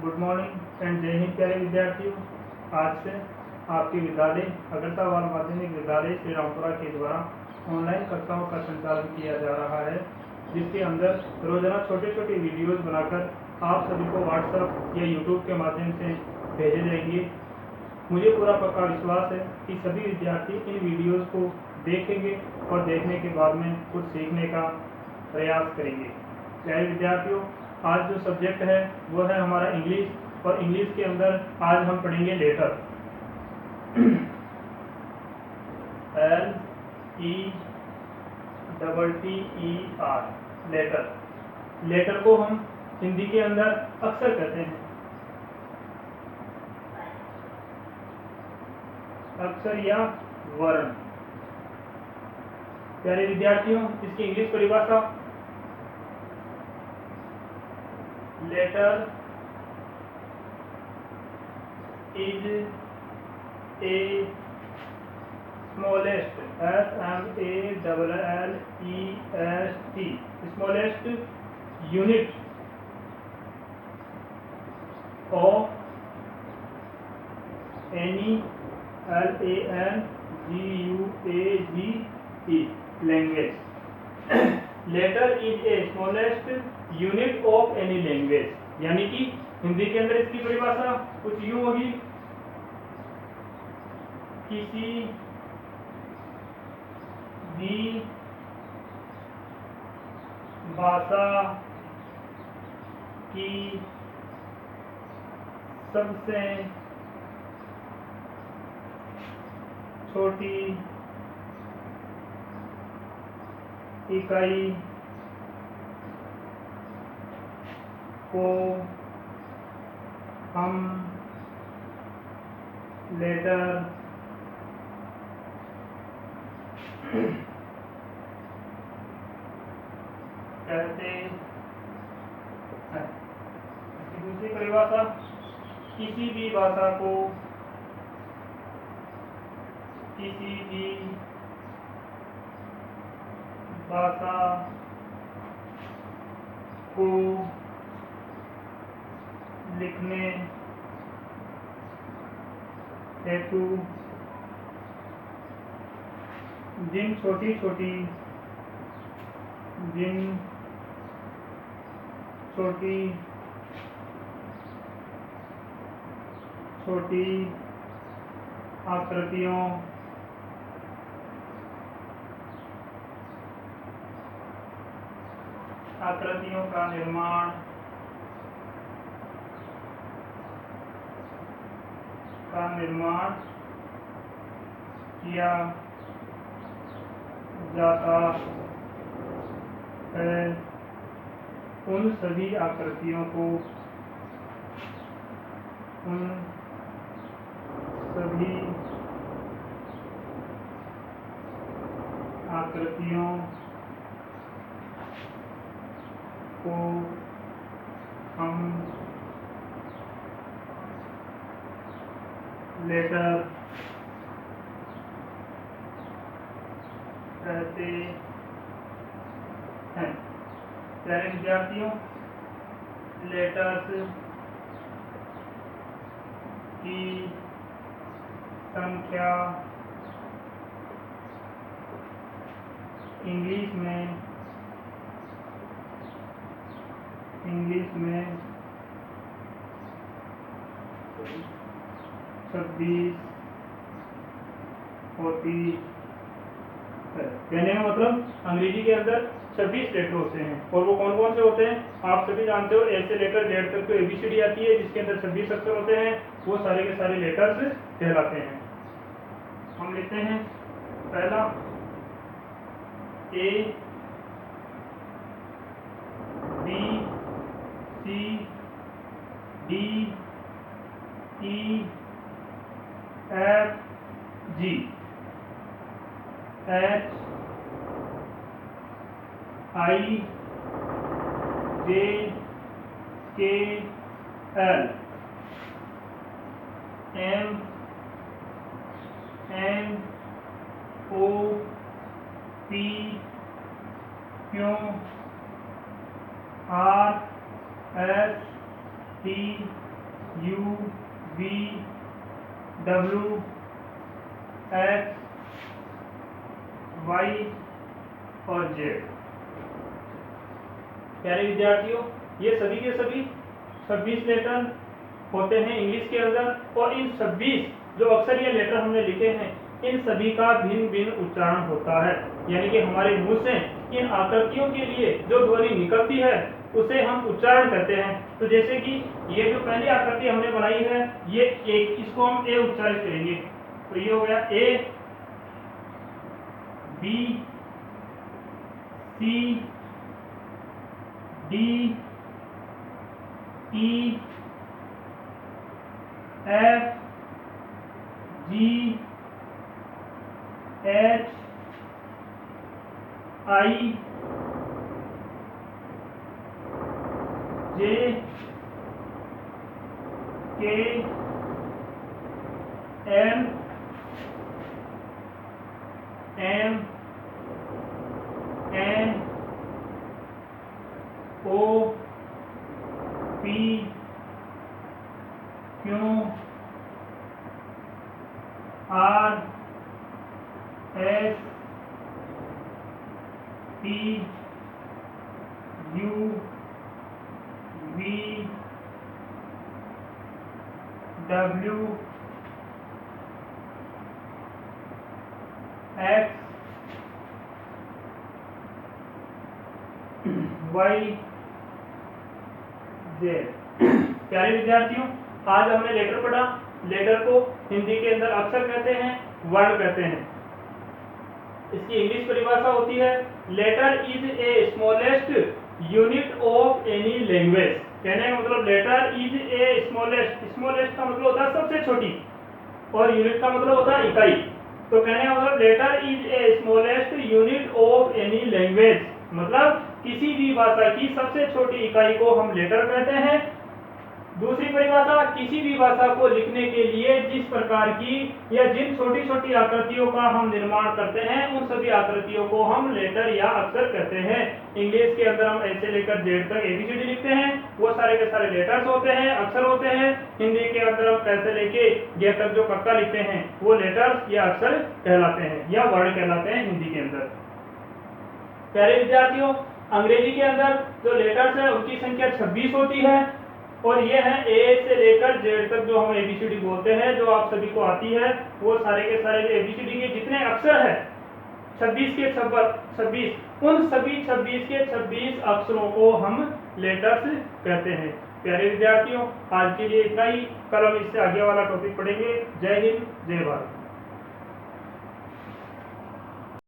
Good morning and जय हिंद प्यारे विद्यार्थियों। आज से आपके विद्यालय अग्रतावाल माध्यमिक विद्यालय श्री रामपुरा के द्वारा ऑनलाइन कक्षाओं का संचालन किया जा रहा है, जिसके अंदर रोजाना छोटे छोटे वीडियोज बनाकर आप सभी को व्हाट्सएप या यूट्यूब के माध्यम से भेजे जाएंगे। मुझे पूरा पक्का विश्वास है कि सभी विद्यार्थी इन वीडियोज को देखेंगे और देखने के बाद में कुछ सीखने का प्रयास करेंगे। प्यारे विद्यार्थियों, आज जो सब्जेक्ट है वो है हमारा इंग्लिश, और इंग्लिश के अंदर आज हम पढ़ेंगे लेटर। LETTER। लेटर। लेटर को हम हिंदी के अंदर अक्षर कहते हैं। अक्षर या वर्ण। प्यारे विद्यार्थियों, इसकी इंग्लिश परिभाषा, letter is a smallest SMALLEST smallest unit of any language. Letter is a smallest unit of any language, यानी कि हिंदी के अंदर इसकी परिभाषा कुछ यूं होगी, किसी भी भाषा की सबसे छोटी इकाई को हम लेटर कहते हैं। दूसरी परिभाषा, किसी भी भाषा को किसी भी भाषा को लिखने हेतु जिन छोटी छोटी आकृतियों का निर्माण किया जाता है, उन सभी आकृतियों को हम लेटर कहते हैं। प्यारे विद्यार्थियों, लेटर्स की संख्या इंग्लिश में 26 होती है। कहने का मतलब अंग्रेजी के अंदर 26 लेटर होते हैं, और वो कौन कौन से होते हैं आप सभी जानते हो। ऐसे लेटर जेड तक तो ABCD आती है, जिसके अंदर 26 अक्षर होते हैं, वो सारे के सारे लेटर्स कहलाते हैं। हम लिखते हैं पहला A B C D E F G H I J K L M N O P Q R S T U V W X Y और Z। प्यारे विद्यार्थियों, ये सभी के सभी 26 लेटर होते हैं इंग्लिश के अंदर, और इन 26 जो अक्षर ये लेटर हमने लिखे हैं, इन सभी का भिन्न भिन्न उच्चारण होता है। यानी कि हमारे मुंह से इन आकृतियों के लिए जो ध्वनि निकलती है उसे हम उच्चारण करते हैं। तो जैसे कि ये जो पहली आकृति हमने बनाई है, ये एक, इसको हम ए उच्चारित करेंगे। तो ये हो गया A, B, C, D, E, F, G, H, I, J, K, L, M, N, O, P, Q, R, S, T, U, V, W, X, Y, Z. प्यारे विद्यार्थियों, आज हमने लेटर पढ़ा। लेटर को हिंदी के अंदर अक्षर कहते हैं, वर्ण कहते हैं। इसकी इंग्लिश परिभाषा होती है, letter is a smallest unit of any language. कहने का मतलब letter is a smallest, smallest का मतलब होता है सबसे छोटी, और यूनिट का मतलब होता है इकाई। तो कहने का मतलब letter is a smallest unit of any language, मतलब किसी भी भाषा की सबसे छोटी इकाई को हम लेटर कहते हैं। दूसरी परिभाषा, किसी भी भाषा को लिखने के लिए जिस प्रकार की या जिन छोटी छोटी आकृतियों का हम निर्माण करते हैं, उन सभी आकृतियों को हम लेटर या अक्षर कहते हैं। इंग्लिश के अंदर हम ऐसे लेकर जेड तक एबीसीडी लिखते हैं, वो सारे के सारे लेटर्स होते हैं, अक्षर होते हैं। हिंदी के अंदर हम ऐसे लेके जे तक जो कक्का लिखते हैं, वो लेटर्स या अक्षर कहलाते हैं या वर्ण कहलाते हैं हिंदी के अंदर। प्यारे विद्यार्थियों, अंग्रेजी के अंदर जो लेटर्स है उनकी संख्या 26 होती है, और ये है ए से लेकर जेड तक जो हम एबीसीडी बोलते हैं, जो आप सभी को आती है। वो सारे के सारे जो एबीसीडी के जितने अक्षर है 26 के 26, उन सभी 26 के 26 अक्षरों को हम लेटर्स कहते हैं। प्यारे विद्यार्थियों, आज के लिए इतना ही। कल हम इससे आगे वाला टॉपिक पढ़ेंगे। जय हिंद, जय भारत।